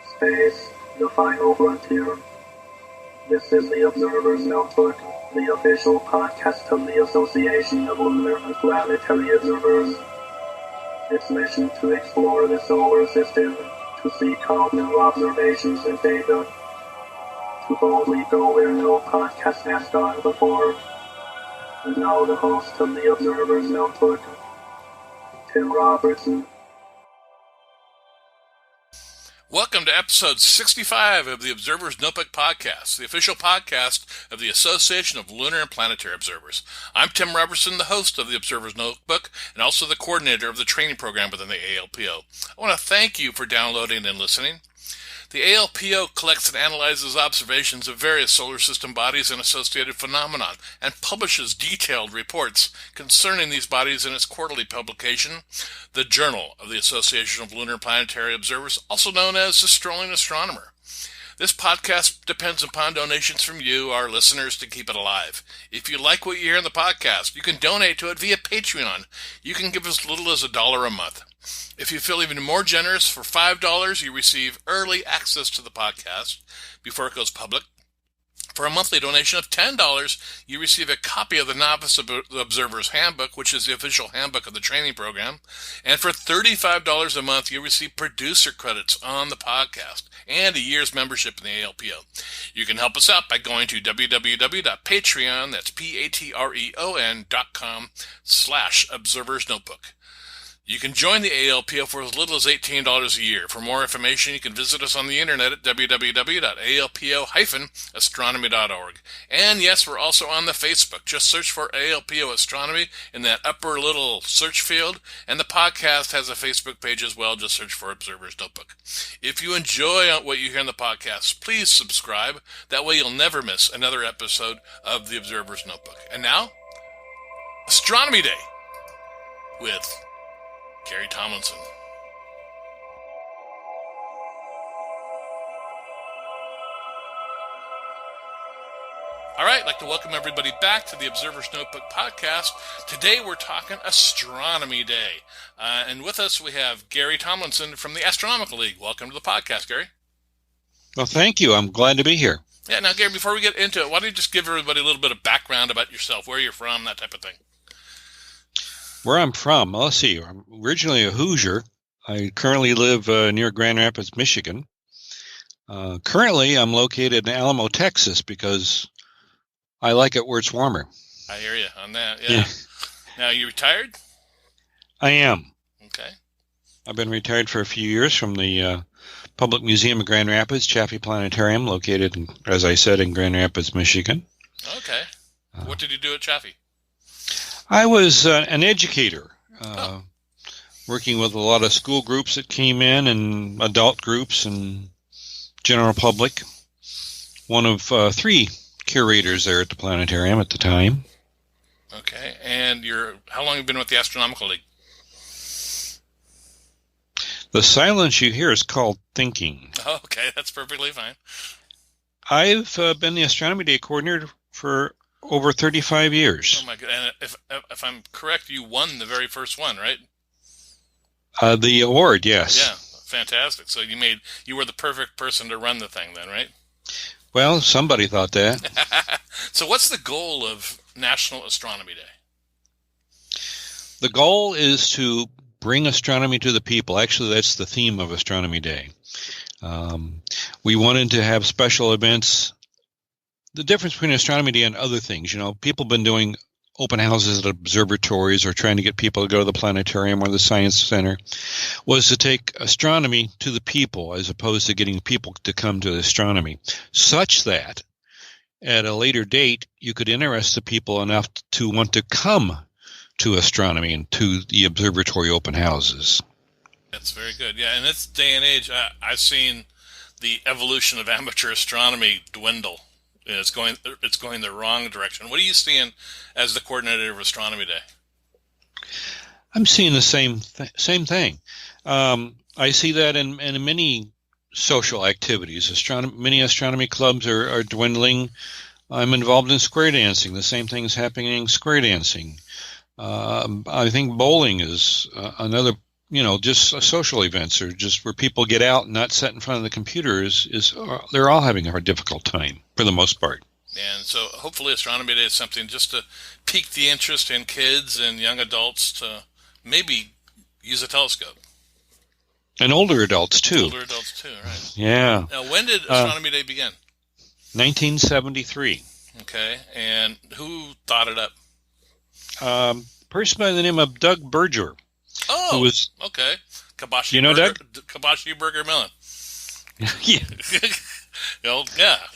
Space, the final frontier. This is the Observer's Notebook, the official podcast of the Association of Lunar and Planetary Observers. Its mission to explore the solar system, to seek out new observations and data, to boldly go where no podcast has gone before. And now the host of the Observer's Notebook, Tim Robertson. Welcome to episode 65 of the Observer's Notebook Podcast, the official podcast of the Association of Lunar and Planetary Observers. I'm Tim Robertson, the host of the Observer's Notebook, and also the coordinator of the training program within the ALPO. I want to thank you for downloading and listening. The ALPO collects and analyzes observations of various solar system bodies and associated phenomena, and publishes detailed reports concerning these bodies in its quarterly publication, the Journal of the Association of Lunar and Planetary Observers, also known as the Strolling Astronomer. This podcast depends upon donations from you, our listeners, to keep it alive. If you like what you hear in the podcast, you can donate to it via Patreon. You can give as little as $1 a month. If you feel even more generous, for $5, you receive early access to the podcast before it goes public. For a monthly donation of $10, you receive a copy of the Novice Observer's Handbook, which is the official handbook of the training program. And for $35 a month, you receive producer credits on the podcast and a year's membership in the ALPO. You can help us out by going to www.patreon, that's patreon.com/observersnotebook. You can join the ALPO for as little as $18 a year. For more information, you can visit us on the internet at www.alpo-astronomy.org. And yes, we're also on the Facebook. Just search for ALPO Astronomy in that upper little search field. And the podcast has a Facebook page as well. Just search for Observer's Notebook. If you enjoy what you hear in the podcast, please subscribe. That way you'll never miss another episode of the Observer's Notebook. And now, Astronomy Day with Gary Tomlinson. All right, I'd like to welcome everybody back to the Observer's Notebook podcast. Today we're talking Astronomy Day. And with us we have Gary Tomlinson from the Astronomical League. Welcome to the podcast, Gary. Well, thank you. I'm glad to be here. Yeah, now, Gary, before we get into it, why don't you just give everybody a little bit of background about yourself, where you're from, that type of thing. Where I'm from, let's see. I'm originally a Hoosier. I currently live near Grand Rapids, Michigan. Currently, I'm located in Alamo, Texas, because I like it where it's warmer. I hear you on that, yeah. Now, you retired? I am. Okay. I've been retired for a few years from the Public Museum of Grand Rapids, Chaffee Planetarium, located, as I said, in Grand Rapids, Michigan. Okay. What did you do at Chaffee? I was an educator, working with a lot of school groups that came in and adult groups and general public. One of 3 curators there at the planetarium at the time. Okay, and how long have you been with the Astronomical League? The silence you hear is called thinking. Oh, okay, that's perfectly fine. I've been the Astronomy Day coordinator for over 35 years. Oh my God! And if I'm correct, you won the very first one, right? The award, yes. Yeah, fantastic. So you were the perfect person to run the thing, then, right? Well, somebody thought that. So, what's the goal of National Astronomy Day? The goal is to bring astronomy to the people. Actually, that's the theme of Astronomy Day. We wanted to have special events. The difference between Astronomy Day and other things, people have been doing open houses at observatories or trying to get people to go to the planetarium or the science center, was to take astronomy to the people as opposed to getting people to come to astronomy, such that at a later date you could interest the people enough to want to come to astronomy and to the observatory open houses. That's very good. Yeah, in this day and age, I've seen the evolution of amateur astronomy dwindle. It's going the wrong direction. What are you seeing as the coordinator of Astronomy Day? I'm seeing the same thing. I see that in many social activities. Many astronomy clubs are dwindling. I'm involved in square dancing. The same thing's happening in square dancing. I think bowling is another just social events or just where people get out and not sit in front of the computers, they're all having a difficult time for the most part. And so hopefully Astronomy Day is something just to pique the interest in kids and young adults to maybe use a telescope. And older adults, too. Older adults, too, right. Yeah. Now, when did Astronomy Day begin? 1973. Okay. And who thought it up? Person by the name of Doug Berger. Oh, okay. Kabashi you know Burger, Doug? Kabashi Burger Millen. Yeah.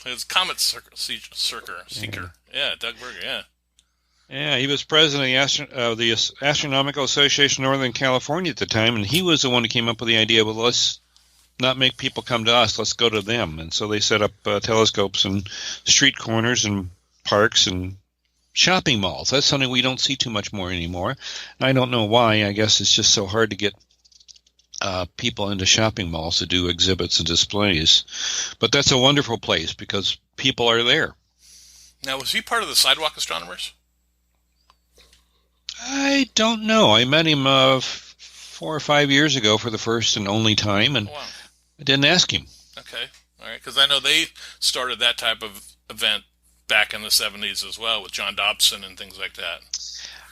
It's Comet Seeker. Yeah, Doug Berger, yeah. Yeah, he was president of the Astronomical Association of Northern California at the time, and he was the one who came up with the idea, well, let's not make people come to us, let's go to them. And so they set up telescopes in street corners and parks and shopping malls. That's something we don't see too much more anymore. I don't know why. I guess it's just so hard to get people into shopping malls to do exhibits and displays. But that's a wonderful place because people are there. Now, was he part of the Sidewalk Astronomers? I don't know. I met him 4 or 5 years ago for the first and only time, and I didn't ask him. Okay. All right. Because I know they started that type of event back in the 70s as well with John Dobson and things like that.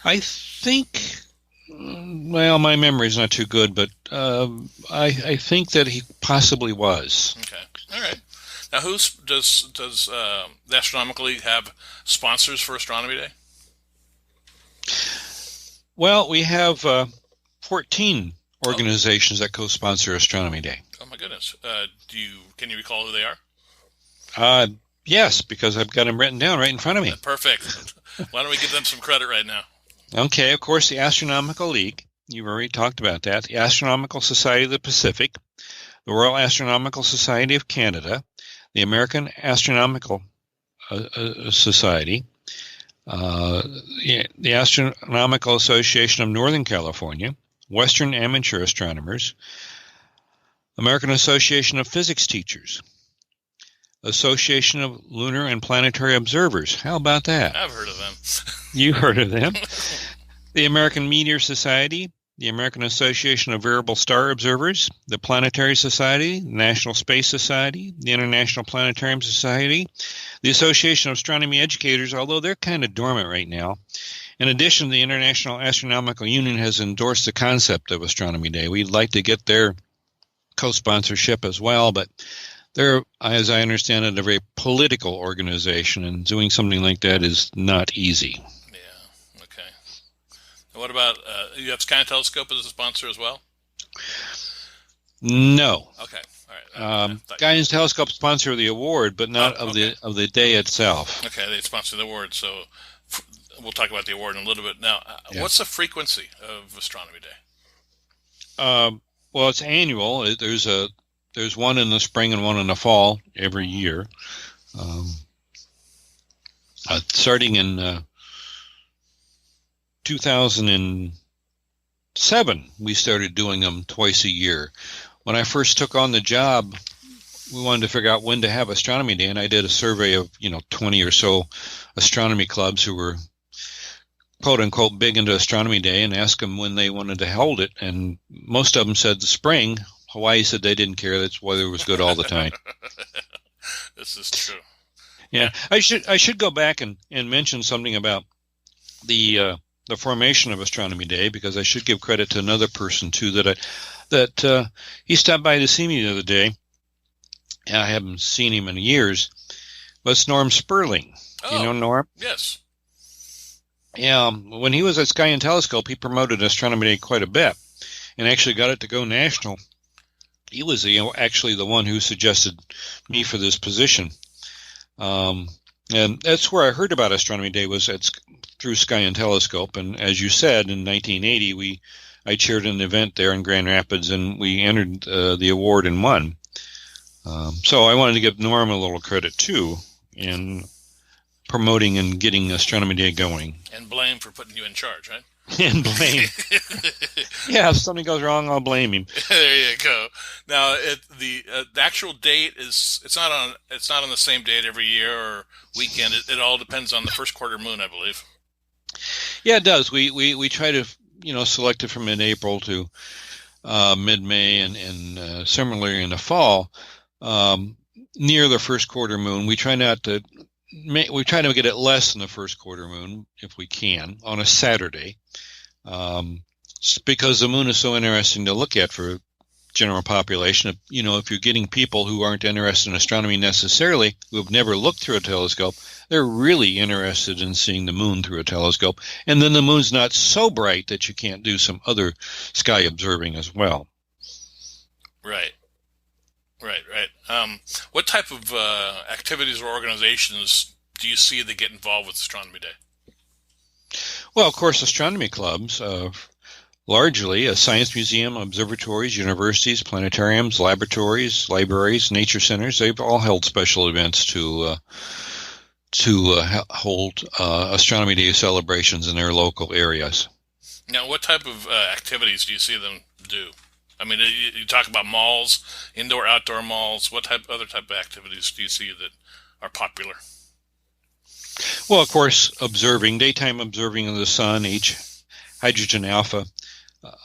I think, well, my memory's not too good, but I think that he possibly was. Okay. All right. Now, does the Astronomical League have sponsors for Astronomy Day? Well, we have 14 organizations that co-sponsor Astronomy Day. Oh my goodness! Can you recall who they are? Yes, because I've got them written down right in front of me. Perfect. Why don't we give them some credit right now? Okay, of course, the Astronomical League. You've already talked about that. The Astronomical Society of the Pacific, the Royal Astronomical Society of Canada, the American Astronomical Society, the Astronomical Association of Northern California, Western Amateur Astronomers, American Association of Physics Teachers, Association of Lunar and Planetary Observers. How about that? I've heard of them. You heard of them. The American Meteor Society, the American Association of Variable Star Observers, the Planetary Society, the National Space Society, the International Planetarium Society, the Association of Astronomy Educators, although they're kind of dormant right now. In addition, the International Astronomical Union has endorsed the concept of Astronomy Day. We'd like to get their co-sponsorship as well, but they're, as I understand it, a very political organization, and doing something like that is not easy. Yeah, okay. And what about, you have Sky Telescope as a sponsor as well? No. Okay, all right. Sky Telescope sponsor the award, but not of the day itself. Okay, they sponsor the award, so we'll talk about the award in a little bit. Now, What's the frequency of Astronomy Day? Well, it's annual. There's one in the spring and one in the fall every year. Starting in 2007, we started doing them twice a year. When I first took on the job, we wanted to figure out when to have Astronomy Day, and I did a survey of 20 or so astronomy clubs who were quote unquote big into Astronomy Day, and asked them when they wanted to hold it, and most of them said the spring. Hawaii said they didn't care. That's weather was good all the time. This is true. Yeah, I should go back and mention something about the formation of Astronomy Day, because I should give credit to another person too that he stopped by to see me the other day. I haven't seen him in years. But it's Norm Sperling. Oh, you know Norm? Yes. Yeah, when he was at Sky and Telescope, he promoted Astronomy Day quite a bit, and actually got it to go national. He was actually the one who suggested me for this position. And that's where I heard about Astronomy Day, was through Sky and Telescope. And as you said, in 1980, I chaired an event there in Grand Rapids, and we entered the award and won. So I wanted to give Norm a little credit, too, in promoting and getting Astronomy Day going. And blame for putting you in charge, right? And blame. Yeah, if something goes wrong, I'll blame him. There you go. Now, the actual date it's not on the same date every year or weekend. It all depends on the first quarter moon, I believe. Yeah, it does. We try to select it from mid-April to mid-May, and similarly in the fall, near the first quarter moon. We try to get it less than the first quarter moon if we can on a Saturday, because the moon is so interesting to look at for general population. If you're getting people who aren't interested in astronomy necessarily, who have never looked through a telescope, they're really interested in seeing the moon through a telescope. And then the moon's not so bright that you can't do some other sky observing as well. Right. What type of activities or organizations do you see that get involved with Astronomy Day? Well, of course, astronomy clubs, largely a science museum, observatories, universities, planetariums, laboratories, libraries, nature centers. They've all held special events to hold Astronomy Day celebrations in their local areas. Now, what type of activities do you see them do? I mean, you talk about malls, indoor, outdoor malls. What other type of activities do you see that are popular? Well, of course, daytime observing of the sun, hydrogen alpha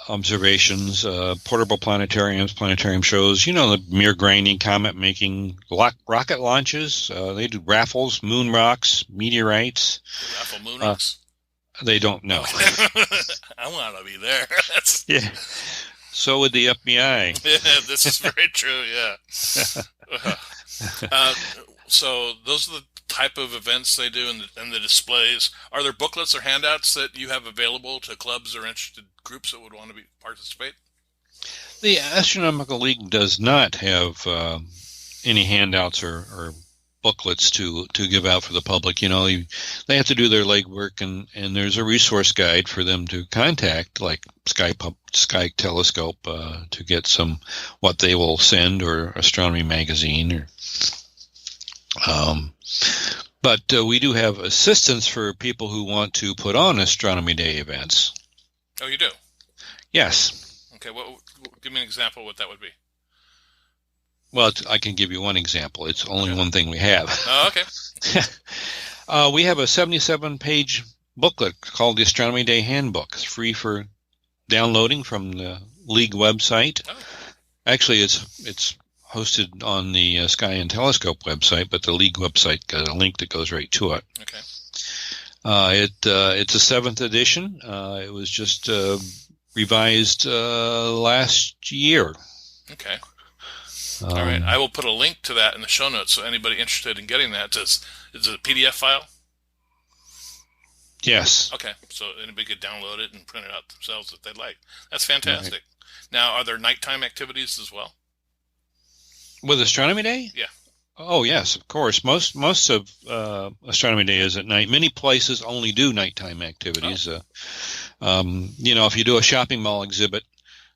observations, portable planetariums, planetarium shows, the mirror grinding, comet making, rocket launches. They do raffles, moon rocks, meteorites. Raffle moon rocks? They don't know. I want to be there. Yeah. So would the FBI. Yeah, this is very true, yeah. So those are the type of events they do and the displays. Are there booklets or handouts that you have available to clubs or interested groups that would want to participate? The Astronomical League does not have any handouts or booklets to give out for the public. They have to do their legwork, and there's a resource guide for them to contact, like Sky Telescope, to get some what they will send, or Astronomy Magazine, but we do have assistance for people who want to put on Astronomy Day events. Oh, you do? Yes. Okay, give me an example of what that would be. Well, I can give you one example. It's only one thing we have. Oh, okay. We have a 77-page booklet called the Astronomy Day Handbook. It's free for downloading from the League website. Oh. Actually, it's hosted on the Sky and Telescope website, but the League website got a link that goes right to it. Okay. It's a 7th edition. It was just revised last year. Okay. All right. I will put a link to that in the show notes, so anybody interested in getting that, is it a PDF file? Yes. Okay. So anybody could download it and print it out themselves if they'd like. That's fantastic. Right. Now, are there nighttime activities as well? With Astronomy Day? Yeah. Oh, yes, of course. Most of Astronomy Day is at night. Many places only do nighttime activities. Oh. If you do a shopping mall exhibit,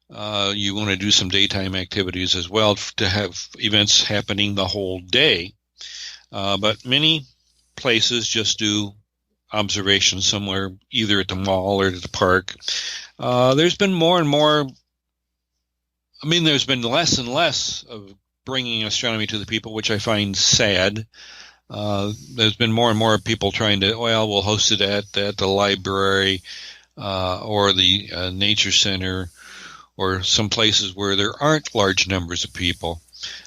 you want to do some daytime activities as well to have events happening the whole day. But many places just do observations somewhere, either at the mall or at the park. There's been more and more. There's been less and less of bringing astronomy to the people, which I find sad. There's been more and more people trying to, we'll host it at the library or the nature center, or some places where there aren't large numbers of people.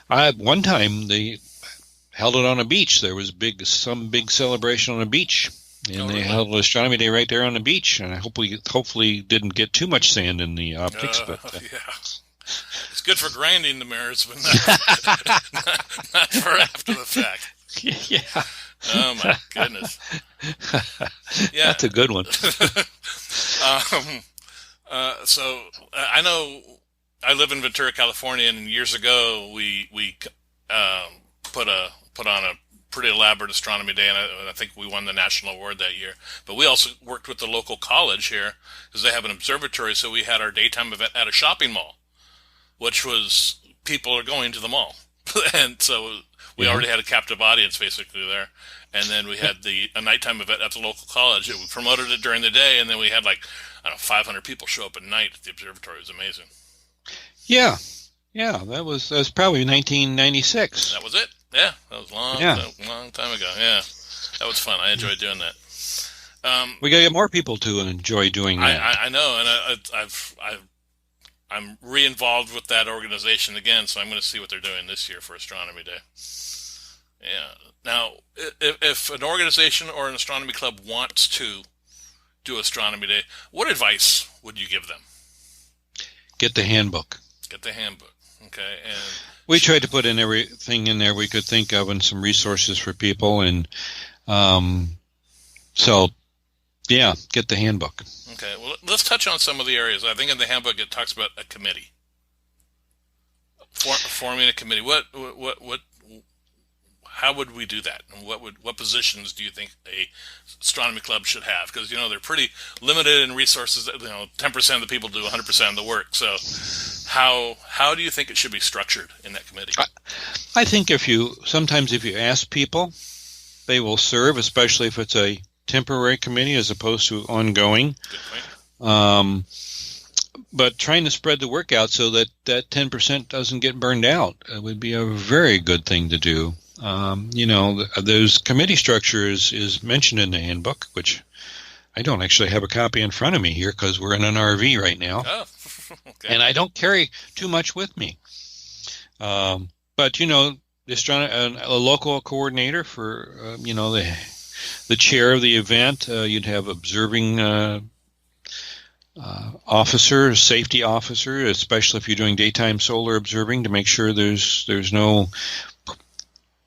One time they held it on a beach. There was some big celebration on a beach, and they held Astronomy Day right there on the beach. And I hopefully didn't get too much sand in the optics. Yeah. It's good for grinding the mirrors, but not for after the fact. Yeah. Oh my goodness. Yeah, that's a good one. So I know I live in Ventura, California, and years ago we put on a pretty elaborate Astronomy Day, and I think we won the national award that year. But we also worked with the local college here because they have an observatory, so we had our daytime event at a shopping mall, which was people are going to the mall, and so we already had a captive audience basically there. And then we had a nighttime event at the local college. We promoted it during the day, and then we had 500 people show up at night at the observatory. It was amazing. Yeah. That was probably 1996. That was it. Yeah, that was a long time ago. Yeah, that was fun. I enjoyed doing that. We gotta get more people to enjoy doing that. I know, and I'm re-involved with that organization again, so I'm going to see what they're doing this year for Astronomy Day. Yeah. Now, if an organization or an astronomy club wants to do Astronomy Day, what advice would you give them? Get the handbook. Get the handbook. Okay. And we tried to put in everything in there we could think of and some resources for people. And so, yeah, get the handbook. Okay. Well, let's touch on some of the areas. I think in the handbook it talks about a committee. Forming a committee. How would we do that? And what positions do you think a astronomy club should have? Because they're pretty limited in resources. 10% of the people do 100% of the work. So, how do you think it should be structured in that committee? I think if you ask people, they will serve, especially if it's a temporary committee as opposed to ongoing. Good point. But trying to spread the work out so that 10% doesn't get burned out would be a very good thing to do. Those committee structures is mentioned in the handbook, which I don't actually have a copy in front of me here because we're in an RV right now. Oh, okay. And I don't carry too much with me. But, a local coordinator for, the chair of the event, you'd have observing officer, safety officer, especially if you're doing daytime solar observing, to make sure there's no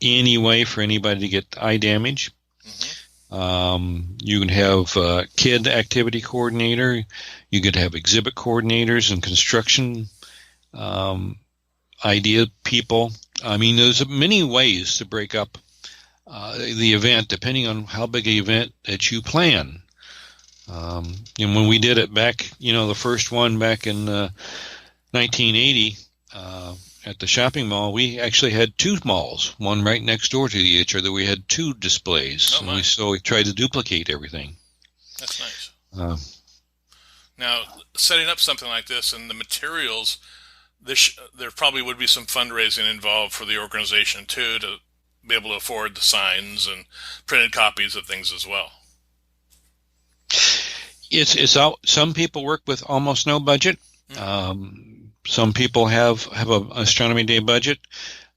any way for anybody to get eye damage. Mm-hmm. You can have kid activity coordinator. You could have exhibit coordinators and construction idea people. I mean, there's many ways to break up the event depending on how big an event that you plan. And when we did it back, the first one back in 1980 at the shopping mall, we actually had two malls, one right next door to each other. We had two displays, so we tried to duplicate everything. That's nice. Now, setting up something like this and the materials, there probably would be some fundraising involved for the organization too, to be able to afford the signs and printed copies of things as well. It's out. Some people work with almost no budget. Some people have an Astronomy Day budget.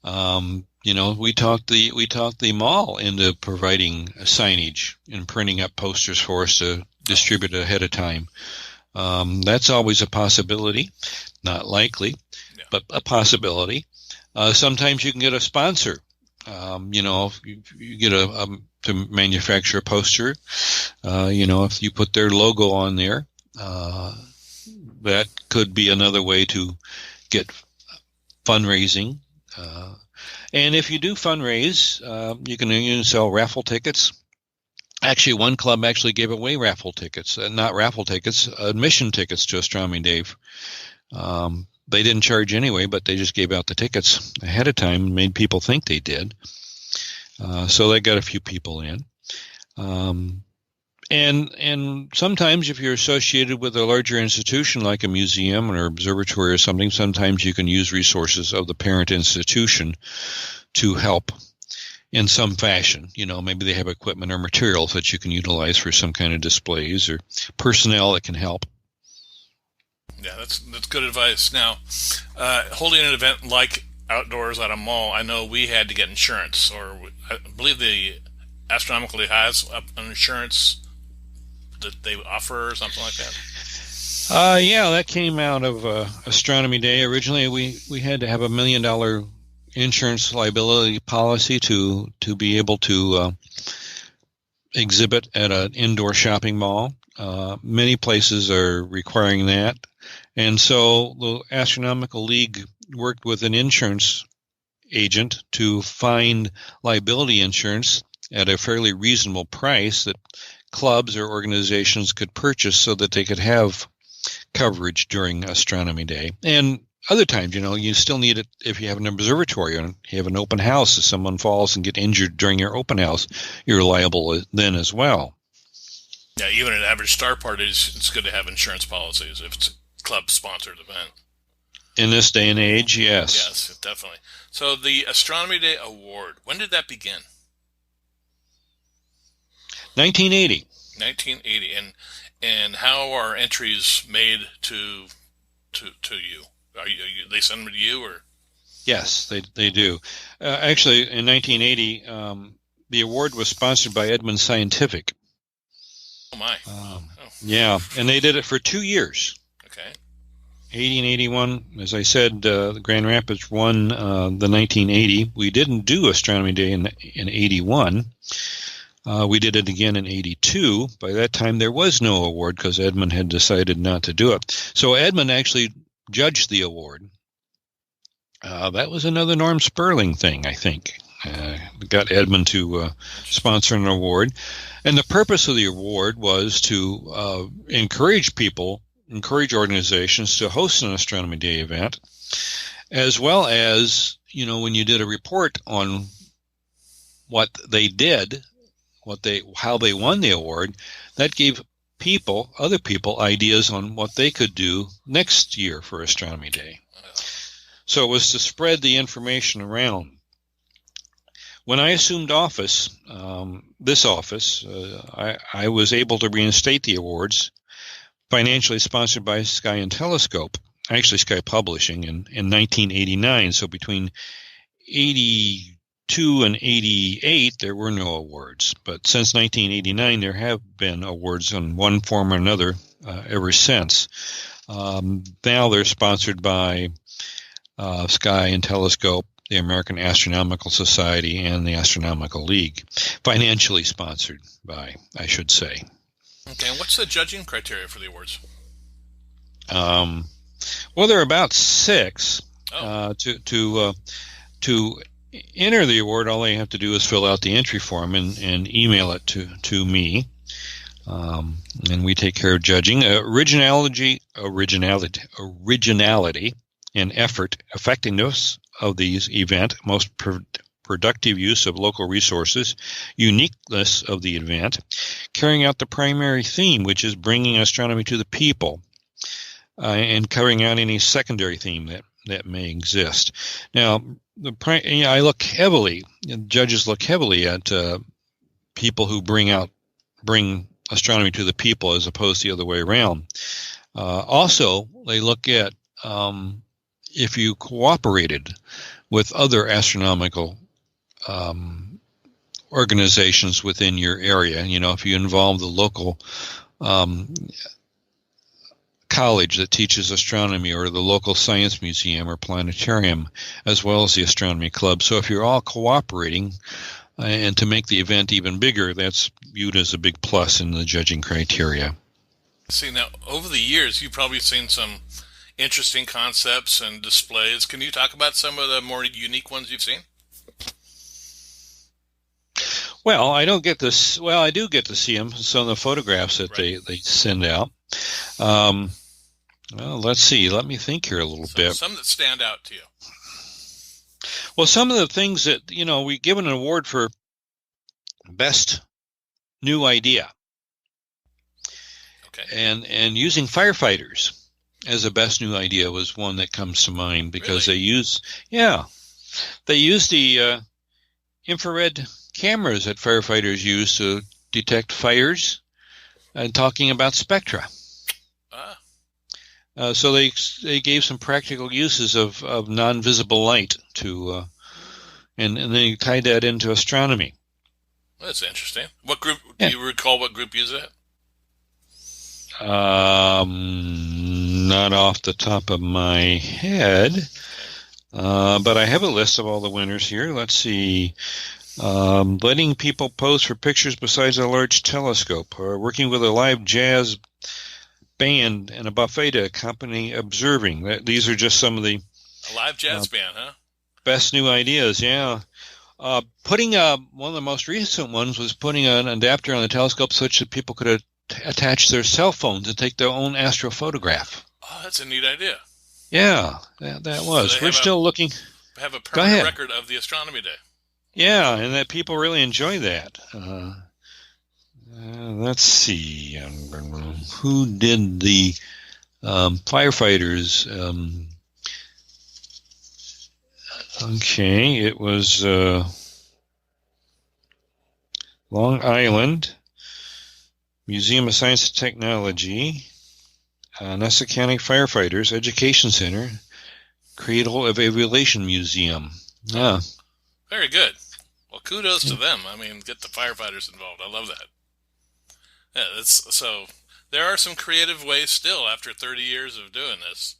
We talked the mall into providing signage and printing up posters for us to distribute ahead of time. That's always a possibility, not likely, but a possibility. Sometimes you can get a sponsor. If you get to manufacture a poster, if you put their logo on there, that could be another way to get fundraising. And if you do fundraise, you can sell raffle tickets. Actually, one club actually gave away raffle tickets, not raffle tickets, admission tickets to Astronomy Day. They didn't charge anyway, but they just gave out the tickets ahead of time and made people think they did. So they got a few people in. And sometimes if you're associated with a larger institution like a museum or observatory or something, sometimes you can use resources of the parent institution to help in some fashion. Maybe they have equipment or materials that you can utilize for some kind of displays or personnel that can help. Yeah, that's good advice. Now, holding an event like outdoors at a mall, I know we had to get insurance, or I believe the Astronomical League has an insurance that they offer or something like that. Yeah, that came out of Astronomy Day. Originally, we had to have $1 million insurance liability policy to be able to exhibit at an indoor shopping mall. Many places are requiring that. And so the Astronomical League worked with an insurance agent to find liability insurance at a fairly reasonable price that clubs or organizations could purchase so that they could have coverage during Astronomy Day. And other times, you still need it if you have an observatory and you have an open house. If someone falls and get injured during your open house, you're liable then as well. Yeah, even an average star party, it's good to have insurance policies if it's a club-sponsored event. In this day and age, yes. Yes, definitely. So the Astronomy Day Award, when did that begin? 1980. 1980. And how are entries made to to you? They send them to you, or? Yes, they do. Actually, in 1980, the award was sponsored by Edmund Scientific. Oh my! Yeah, and they did it for 2 years. Okay. 80 and 81. As I said, Grand Rapids won the 1980. We didn't do Astronomy Day in 81. We did it again in 82. By that time, there was no award because Edmund had decided not to do it. So Edmund actually judged the award. That was another Norm Sperling thing, I think. Got Edmund to sponsor an award. And the purpose of the award was to encourage organizations to host an Astronomy Day event, as well as, when you did a report on what they did, how they won the award, that gave other people, ideas on what they could do next year for Astronomy Day. So it was to spread the information around. When I assumed office, I was able to reinstate the awards, financially sponsored by Sky and Telescope, actually Sky Publishing, in 1989. So between 82 and 88, there were no awards. But since 1989, there have been awards in one form or another ever since. Now they're sponsored by Sky and Telescope, the American Astronomical Society, and the Astronomical League. Financially sponsored by, I should say. Okay, and what's the judging criteria for the awards? Well, there are about 6. To enter the award, all they have to do is fill out the entry form and email it to me. And we take care of judging. Originality, and effectiveness of these event, most productive use of local resources, uniqueness of the event, carrying out the primary theme, which is bringing astronomy to the people, and carrying out any secondary theme that may exist. Now, judges look heavily at people who bring astronomy to the people as opposed to the other way around. Also, they look at if you cooperated with other astronomical organizations within your area. If you involve the local college that teaches astronomy, or the local science museum or planetarium, as well as the astronomy club. So if you're all cooperating and to make the event even bigger, that's viewed as a big plus in the judging criteria. See, now, over the years, you've probably seen some interesting concepts and displays. Can you talk about some of the more unique ones you've seen? Well, I do get to see them, some of the photographs that they send out. Well, let's see. Let me think here a little bit. Some that stand out to you. Well, some of the things that, we give an award for best new idea. Okay. And using firefighters as a best new idea was one that comes to mind, because Really? they use the infrared cameras that firefighters use to detect fires, and talking about spectra. So they gave some practical uses of non-visible light to, and they tied that into astronomy. That's interesting. What group, do you recall what group used that? Not off the top of my head, but I have a list of all the winners here. Let's see. Letting people pose for pictures besides a large telescope, working with a live jazz band and a buffet to accompany observing. These are just some of the A live jazz band, huh? best new ideas. Yeah. Putting one of the most recent ones was putting an adapter on the telescope such that people could attach their cell phones and take their own astrophotograph. Oh, that's a neat idea. Yeah, that was. We're still looking. Have a permanent record of the Astronomy Day. Yeah, and that people really enjoy that. Let's see. Who did the firefighters? Okay, it was Long Island Museum of Science and Technology. Nassau County Firefighters Education Center, Cradle of Aviation Museum. Yeah. Very good. Well, kudos to them. I mean, get the firefighters involved. I love that. Yeah, so there are some creative ways still after 30 years of doing this.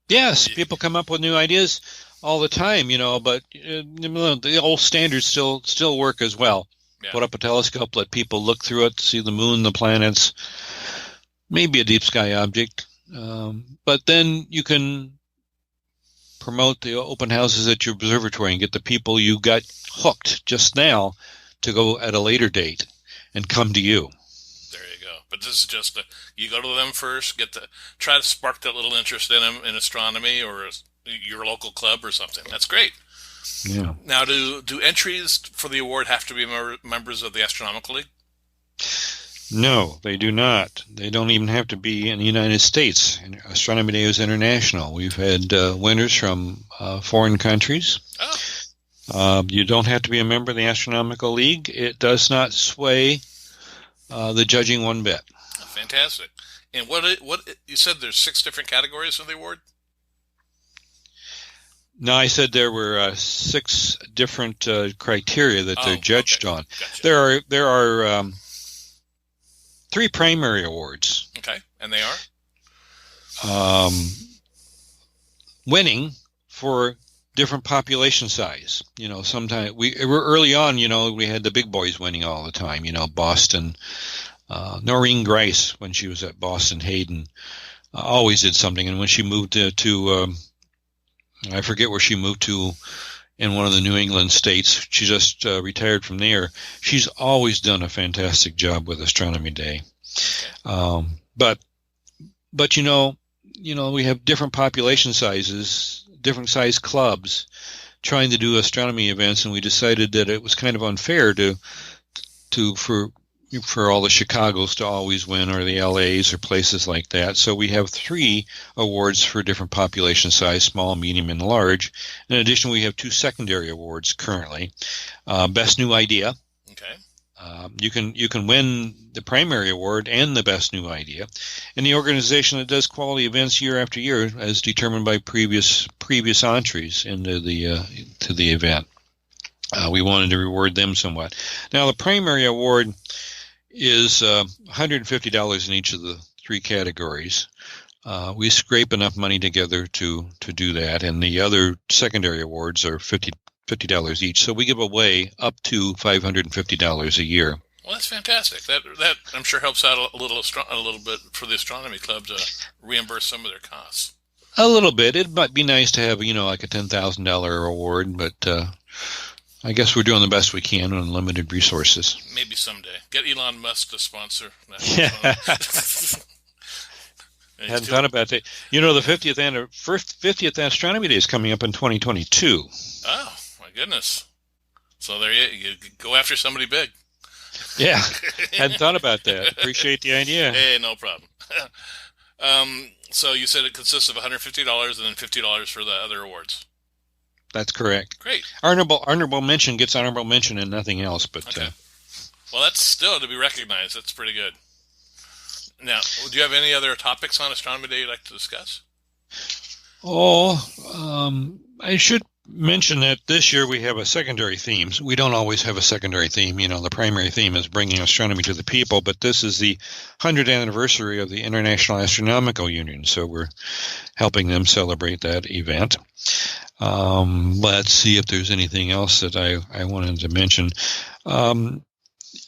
Yes, people come up with new ideas all the time, but the old standards still work as well. Yeah. Put up a telescope, let people look through it, see the moon, the planets, maybe a deep sky object. But then you can promote the open houses at your observatory and get the people you got hooked just now to go at a later date and come to you. There you go. But this is just you go to them first, try to spark that little interest in them in astronomy or your local club or something. That's great. Yeah. Now, do entries for the award have to be members of the Astronomical League? No, they do not. They don't even have to be in the United States. Astronomy Day is international. We've had winners from foreign countries. Oh. You don't have to be a member of the Astronomical League. It does not sway the judging one bit. Fantastic. And what you said there's 6 different categories of the award? No, I said there were 6 different criteria that they're judged on. Gotcha. There are 3 primary awards. Okay, and they are? Winning for different population size. Sometimes we were early on, we had the big boys winning all the time, Boston. Noreen Grice, when she was at Boston Hayden, always did something. And when she moved to I forget where she moved to in one of the New England states. She just retired from there. She's always done a fantastic job with Astronomy Day. But we have different population sizes, different size clubs trying to do astronomy events, and we decided that it was kind of unfair for all the Chicagos to always win, or the LAs, or places like that. So we have 3 awards for different population size: small, medium, and large. In addition, we have 2 secondary awards currently. Best New Idea. Okay. You can win the primary award and the Best New Idea. And the organization that does quality events year after year, as determined by previous entries into to the event. We wanted to reward them somewhat. Now, the primary award is $150 in each of the 3 categories. We scrape enough money together to do that, and the other secondary awards are $50 each. So we give away up to $550 a year. Well, that's fantastic. That I'm sure helps out a little bit for the astronomy club to reimburse some of their costs. A little bit. It might be nice to have like a $10,000 award, but I guess we're doing the best we can on limited resources. Maybe someday. Get Elon Musk to sponsor. Hadn't thought about that. The 50th Astronomy Day is coming up in 2022. Oh, my goodness. So there you go after somebody big. Yeah, hadn't thought about that. Appreciate the idea. Hey, no problem. So you said it consists of $150 and then $50 for the other awards. That's correct. Great. Honorable mention gets honorable mention and nothing else. But okay. Well, that's still to be recognized. That's pretty good. Now, do you have any other topics on Astronomy Day you'd like to discuss? I should mention that this year we have a secondary theme. We don't always have a secondary theme. The primary theme is bringing astronomy to the people, but this is the 100th anniversary of the International Astronomical Union, so we're helping them celebrate that event. Let's see if there's anything else that I wanted to mention.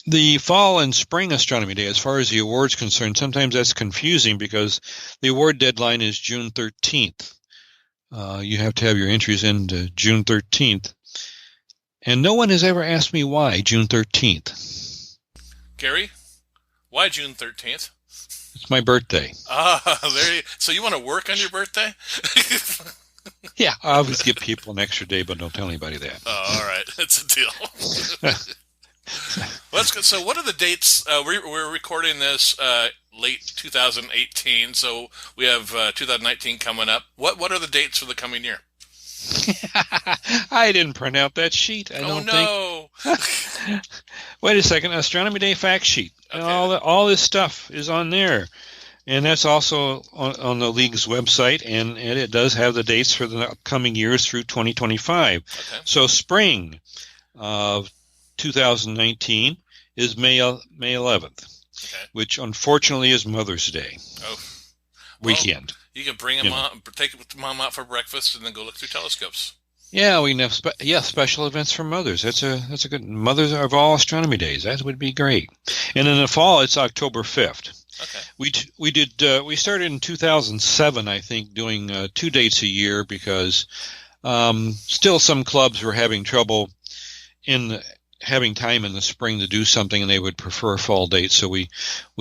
The fall and spring Astronomy Day, as far as the award's concerned, sometimes that's confusing because the award deadline is June 13th. You have to have your entries in to June 13th. And no one has ever asked me why June 13th. Gary, why June 13th? It's my birthday. So you want to work on your birthday? Yeah, I always give people an extra day, but don't tell anybody that. Oh, all right. That's a deal. Well, that's good. So what are the dates? We're recording this late 2018, so we have 2019 coming up. What are the dates for the coming year? I didn't print out that sheet. I don't think. Wait a second. Astronomy Day fact sheet. Okay. All this stuff is on there. And that's also on the League's website, and it does have the dates for the upcoming years through 2025. Okay. So spring of 2019 is May 11th, which unfortunately is Mother's Day weekend. You can bring them on, take Mom out for breakfast, and then go look through telescopes. Yeah, we have special events for mothers. That's a good Mothers of all astronomy days. That would be great. And in the fall, it's October 5th. Okay. We started in 2007, I think, doing 2 dates a year because still some clubs were having trouble having time in the spring to do something, and they would prefer a fall date. So we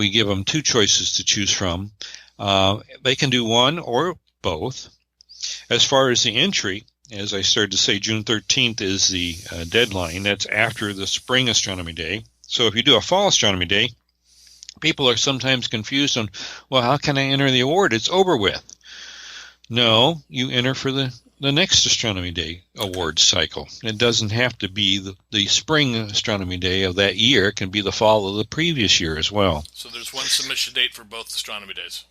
give them 2 choices to choose from. They can do one or both. As far as the entry, as I started to say, June 13th is the deadline. That's after the spring astronomy day. So if you do a fall astronomy day, people are sometimes confused on, well, how can I enter the award? It's over with. No, you enter for the next astronomy day award cycle. It doesn't have to be the spring astronomy day of that year. It can be the fall of the previous year as well. So there's one submission date for both astronomy days.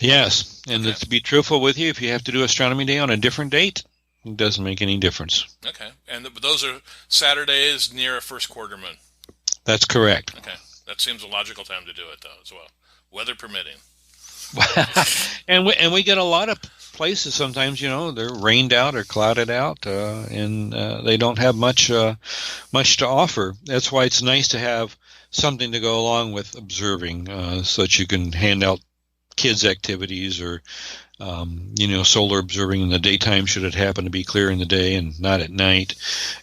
Yes, and to be truthful with you, if you have to do astronomy day on a different date, it doesn't make any difference. Okay, and those are Saturdays near a first quarter moon. That's correct. Okay, that seems a logical time to do it, though, as well, weather permitting. and we get a lot of places sometimes, they're rained out or clouded out, and they don't have much to offer. That's why it's nice to have something to go along with observing, so that you can hand out kids' activities or solar observing in the daytime should it happen to be clear in the day and not at night,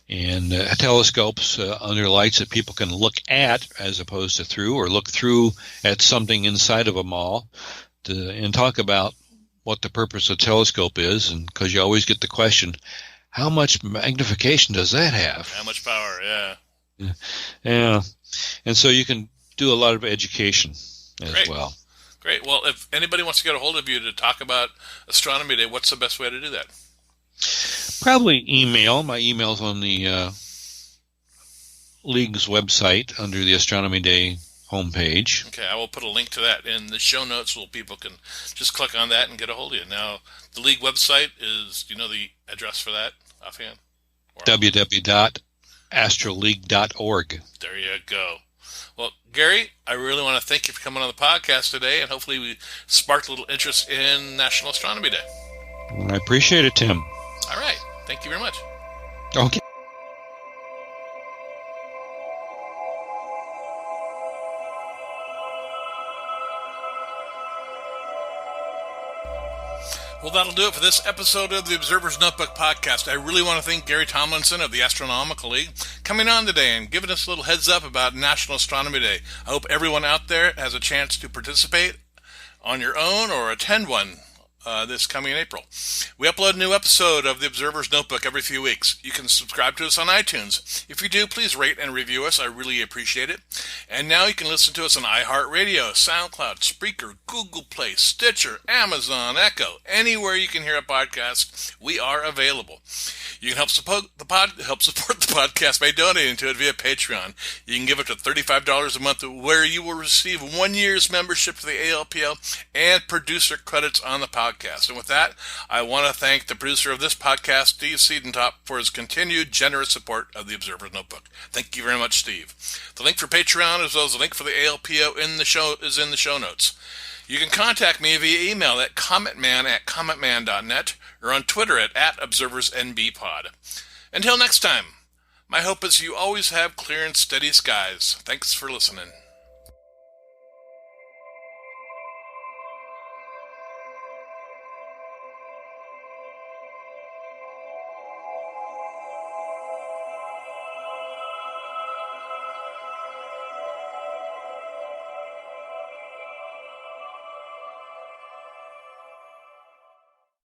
and telescopes under lights that people can look at as opposed to through, or look through at something inside of a mall and talk about what the purpose of the telescope is, and because you always get the question, how much magnification does that have? How much power, yeah. Yeah, and so you can do a lot of education as well. Great. Well, if anybody wants to get a hold of you to talk about Astronomy Day, what's the best way to do that? Probably email. My email's on the League's website under the Astronomy Day homepage. Okay, I will put a link to that in the show notes so people can just click on that and get a hold of you. Now, the League website is, do you know the address for that offhand? www.astroleague.org. There you go. Well, Gary, I really want to thank you for coming on the podcast today, and hopefully we sparked a little interest in National Astronomy Day. I appreciate it, Tim. All right. Thank you very much. Okay. Well, that'll do it for this episode of the Observer's Notebook podcast. I really want to thank Gary Tomlinson of the Astronomical League coming on today and giving us a little heads up about National Astronomy Day. I hope everyone out there has a chance to participate on your own or attend one this coming April. We upload a new episode of the Observer's Notebook every few weeks. You can subscribe to us on iTunes. If you do, please rate and review us. I really appreciate it. And now you can listen to us on iHeartRadio, Soundcloud, Spreaker, Google Play, Stitcher, Amazon, Echo. Anywhere you can hear a podcast, we are available. You can help support the podcast by donating to it via Patreon. You can give up to $35 a month, where you will receive 1 year's membership to the ALPO and producer credits on the podcast. And with that, I want to thank the producer of this podcast, Steve Siedentop, for his continued generous support of the Observer's Notebook. Thank you very much, Steve. The link for Patreon, as well as the link for the ALPO is in the show notes. You can contact me via email at commentman@commentman.net or on Twitter at @ObserversNBpod. Until next time, my hope is you always have clear and steady skies. Thanks for listening.